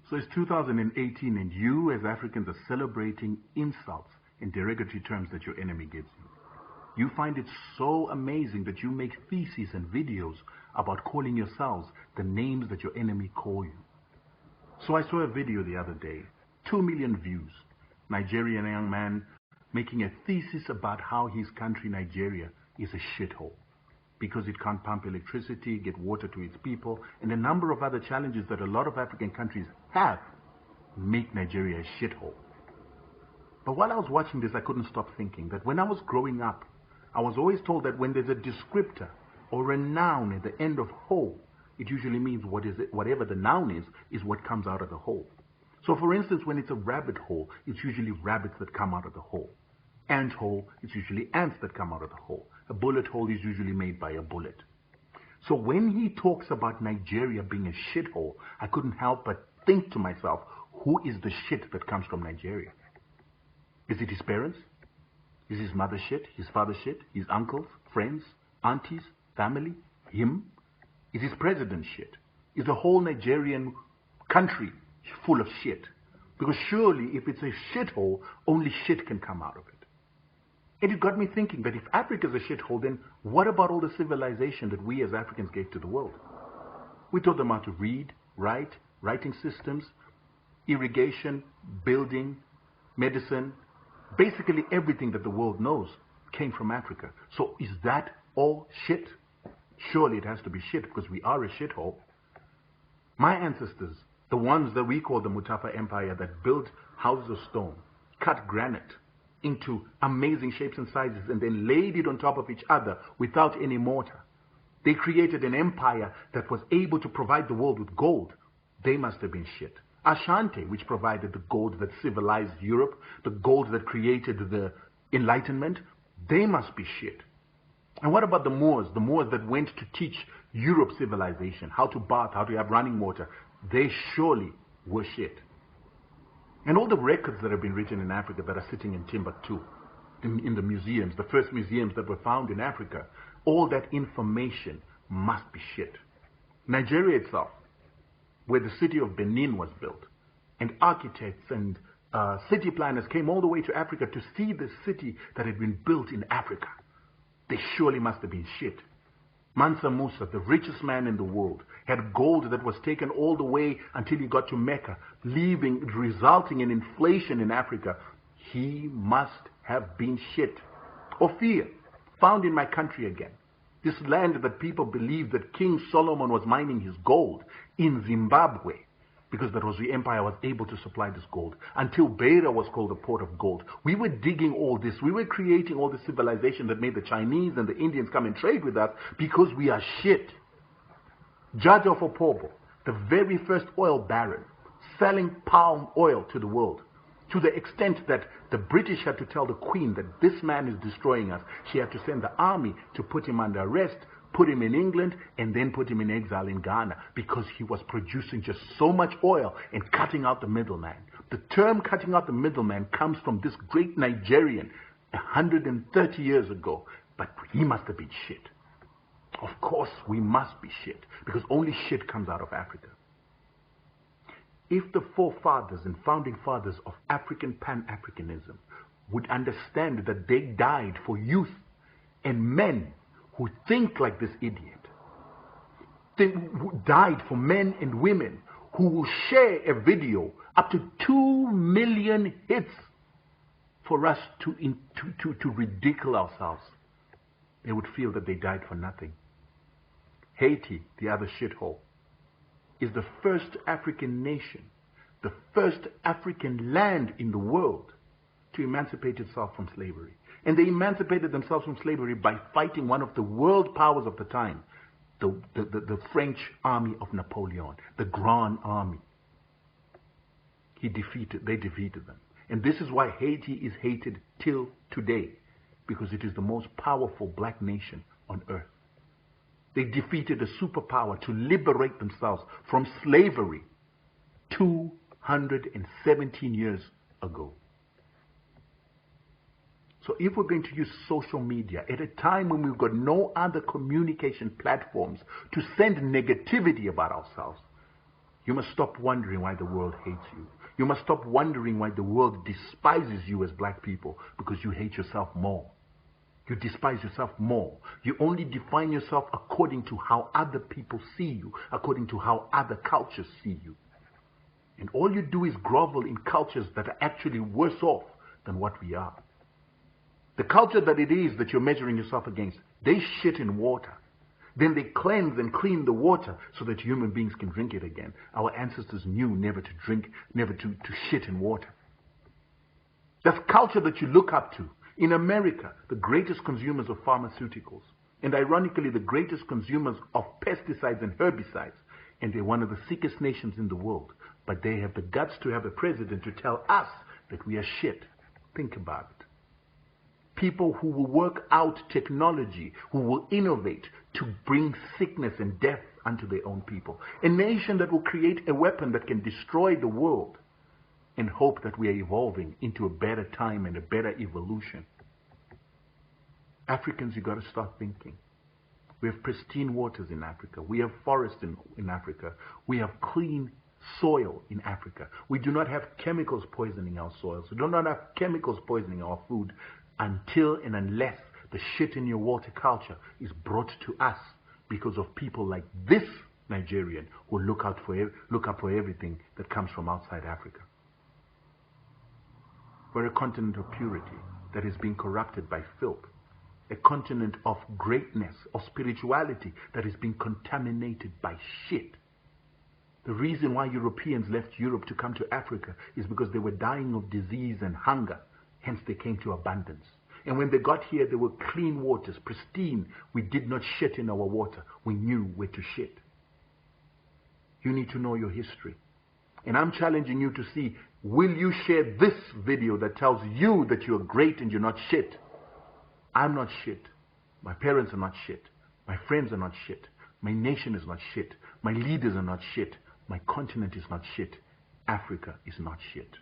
So it's 2018 and you as Africans are celebrating insults and derogatory terms that your enemy gives you. You find it so amazing that you make theses and videos about calling yourselves the names that your enemy call you. So I saw a video the other day, 2 million views. Nigerian young man making a thesis about how his country, Nigeria, is a shithole because it can't pump electricity, get water to its people, and a number of other challenges that a lot of African countries have make Nigeria a shithole. But while I was watching this, I couldn't stop thinking that when I was growing up, I was always told that when there's a descriptor or a noun at the end of hole, it usually means whatever the noun is what comes out of the hole. So for instance, when it's a rabbit hole, it's usually rabbits that come out of the hole. Ant hole, it's usually ants that come out of the hole. A bullet hole is usually made by a bullet. So when he talks about Nigeria being a shithole, I couldn't help but think to myself, who is the shit that comes from Nigeria? Is it his parents? Is his mother shit? His father shit? His uncles? Friends? Aunties? Family? Him? Is his president shit? Is the whole Nigerian country full of shit? Because surely if it's a shithole, only shit can come out of it. And it got me thinking that if Africa is a shithole, then what about all the civilization that we as Africans gave to the world? We taught them how to read, write, writing systems, irrigation, building, medicine. Basically everything that the world knows came from Africa. So is that all shit? Surely it has to be shit because we are a shithole. My ancestors, the ones that we call the Mutafa Empire that built houses of stone, cut granite into amazing shapes and sizes and then laid it on top of each other without any mortar. They created an empire that was able to provide the world with gold. They must have been shit. Ashanti, which provided the gold that civilized Europe, the gold that created the Enlightenment, they must be shit. And what about the Moors that went to teach Europe civilization, how to bath, how to have running water? They surely were shit. And all the records that have been written in Africa that are sitting in Timbuktu, in the museums, the first museums that were found in Africa, all that information must be shit. Nigeria itself, where the city of Benin was built, and architects and city planners came all the way to Africa to see the city that had been built in Africa. They surely must have been shit. Mansa Musa, the richest man in the world, had gold that was taken all the way until he got to Mecca, resulting in inflation in Africa. He must have been shit. Ophir, found in my country again. This land that people believe that King Solomon was mining his gold in Zimbabwe, because that was the empire was able to supply this gold, until Beira was called the port of gold. We were digging all this. We were creating all this civilization that made the Chinese and the Indians come and trade with us because we are shit. Judge of Opobo, the very first oil baron, selling palm oil to the world, to the extent that the British had to tell the Queen that this man is destroying us. She had to send the army to put him under arrest, put him in England, and then put him in exile in Ghana because he was producing just so much oil and cutting out the middleman. The term cutting out the middleman comes from this great Nigerian 130 years ago, but he must have been shit. Of course, we must be shit because only shit comes out of Africa. If the forefathers and founding fathers of African Pan-Africanism would understand that they died for youth and men who think like this idiot, who died for men and women who will share a video up to 2 million hits for us to ridicule ourselves, they would feel that they died for nothing. Haiti, the other shithole, is the first African nation, the first African land in the world to emancipate itself from slavery. And they emancipated themselves from slavery by fighting one of the world powers of the time, the French army of Napoleon, the Grand Army. They defeated them. And this is why Haiti is hated till today, because it is the most powerful black nation on earth. They defeated a superpower to liberate themselves from slavery 217 years ago. So if we're going to use social media at a time when we've got no other communication platforms to send negativity about ourselves, You must stop wondering why the world hates you. You must stop wondering why the world despises you as black people, because you hate yourself more. You despise yourself more. You only define yourself according to how other people see you, according to how other cultures see you. And all you do is grovel in cultures that are actually worse off than what we are. The culture that it is that you're measuring yourself against, they shit in water. Then they cleanse and clean the water so that human beings can drink it again. Our ancestors knew never to drink, never to shit in water. That's culture that you look up to. In America, the greatest consumers of pharmaceuticals, and ironically the greatest consumers of pesticides and herbicides, and they're one of the sickest nations in the world, but they have the guts to have a president to tell us that we are shit. Think about it. People who will work out technology, who will innovate to bring sickness and death unto their own people. A nation that will create a weapon that can destroy the world and hope that we are evolving into a better time and a better evolution. Africans, you got to start thinking. We have pristine waters in Africa. We have forests in Africa. We have clean soil in Africa. We do not have chemicals poisoning our soils. We do not have chemicals poisoning our food until and unless the shit in your water culture is brought to us because of people like this Nigerian who look up for everything that comes from outside Africa. We're a continent of purity that is being corrupted by filth. A continent of greatness, of spirituality that is being contaminated by shit. The reason why Europeans left Europe to come to Africa is because they were dying of disease and hunger. Hence they came to abundance. And when they got here, there were clean waters, pristine. We did not shit in our water. We knew where to shit. You need to know your history. And I'm challenging you to see, will you share this video that tells you that you're great and you're not shit? I'm not shit. My parents are not shit. My friends are not shit. My nation is not shit. My leaders are not shit. My continent is not shit. Africa is not shit.